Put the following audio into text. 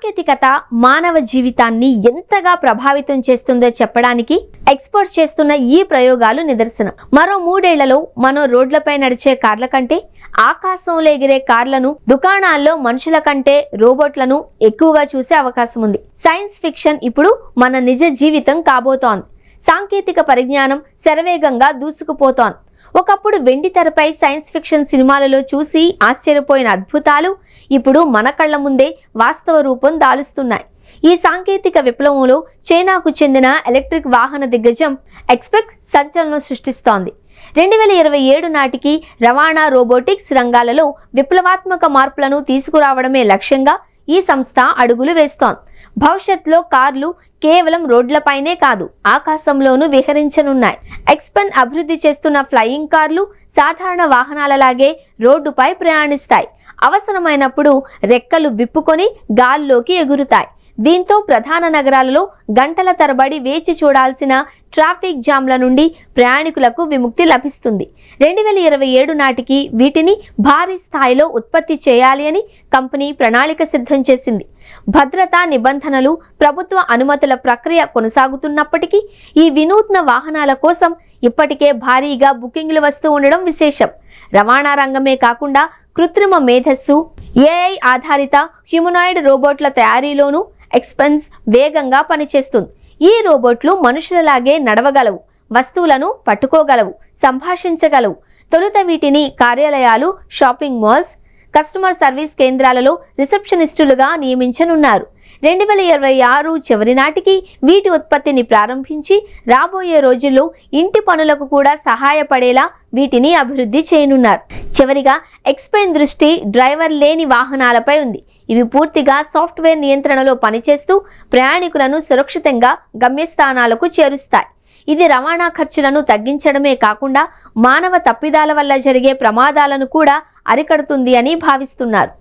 సాంకేతికత మానవ జీవితాన్ని ఎంతగా ప్రభావితం చేస్తుందో చెప్పడానికి ఎక్స్పర్ట్స్ చేస్తున్న ఈ ప్రయోగాలు నిదర్శనం. మరో 3 ఏళ్లలో మనం రోడ్లపై నడిచే కార్ల కంటే ఆకాశంలో ఎగిరే కార్లను, దుకాణాల్లో మనుషుల కంటే రోబోట్లను ఎక్కువగా చూసే అవకాశం ఉంది. సైన్స్ ఫిక్షన్ ఇప్పుడు మన నిజ జీవితం కాబోతోంది. సాంకేతిక పరిజ్ఞానం శరవేగంగా దూసుకుపోతోంది. ఒకప్పుడు వెండి తెరపై సైన్స్ ఫిక్షన్ సినిమాలలో చూసి ఆశ్చర్యపోయిన అద్భుతాలు ఇప్పుడు మన కళ్ల ముందే వాస్తవ రూపం దాలుస్తున్నాయి. ఈ సాంకేతిక విప్లవంలో చైనాకు చెందిన ఎలక్ట్రిక్ వాహన దిగ్గజం ఎక్స్పెక్ట్ సంచలనం సృష్టిస్తోంది. 2027 నాటికి రవాణా, రోబోటిక్స్ రంగాలలో విప్లవాత్మక మార్పులను తీసుకురావడమే లక్ష్యంగా ఈ సంస్థ అడుగులు వేస్తోంది. భవిష్యత్తులో కార్లు కేవలం రోడ్లపైనే కాదు, ఆకాశంలోనూ విహరించనున్నాయి. ఎక్స్పెన్ అభివృద్ధి చేస్తున్న ఫ్లయింగ్ కార్లు సాధారణ వాహనాలలాగే రోడ్డుపై ప్రయాణిస్తాయి. అవసరమైనప్పుడు రెక్కలు విప్పుకొని గాల్లోకి ఎగురుతాయి. దీంతో ప్రధాన నగరాలలో గంటల తరబడి వేచి చూడాల్సిన ట్రాఫిక్ జామ్ల నుండి ప్రయాణికులకు విముక్తి లభిస్తుంది. 2027 నాటికి వీటిని భారీ స్థాయిలో ఉత్పత్తి చేయాలి అని కంపెనీ ప్రణాళిక సిద్ధం చేసింది. భద్రతా నిబంధనలు, ప్రభుత్వ అనుమతుల ప్రక్రియ కొనసాగుతున్నప్పటికీ ఈ వినూత్న వాహనాల కోసం ఇప్పటికే భారీగా బుకింగ్లు వస్తూ ఉండడం విశేషం. రవాణా రంగమే కాకుండా కృత్రిమ మేధస్సు, AI ఆధారిత హ్యూమనాయిడ్ రోబోట్ల తయారీలోనూ ఎక్స్పెన్స్ వేగంగా పనిచేస్తుంది. ఈ రోబోట్లు మనుషులలాగే నడవగలవు, వస్తువులను పట్టుకోగలవు, సంభాషించగలవు. తొలుత వీటిని కార్యాలయాలు, షాపింగ్ మాల్స్, కస్టమర్ సర్వీస్ కేంద్రాలలో రిసెప్షనిస్టులుగా నియమించనున్నారు. 2026 చివరి నాటికి వీటి ఉత్పత్తిని ప్రారంభించి రాబోయే రోజుల్లో ఇంటి పనులకు కూడా సహాయపడేలా వీటిని అభివృద్ధి చేయనున్నారు. చివరిగా ఎక్స్పెన్ దృష్టి డ్రైవర్ లేని వాహనాలపై ఉంది. ఇవి పూర్తిగా సాఫ్ట్వేర్ నియంత్రణలో పనిచేస్తూ ప్రయాణికులను సురక్షితంగా గమ్యస్థానాలకు చేరుస్తాయి. ఇది రవాణా ఖర్చులను తగ్గించడమే కాకుండా మానవ తప్పిదాల వల్ల జరిగే ప్రమాదాలను కూడా అరికడుతుంది అని భావిస్తున్నారు.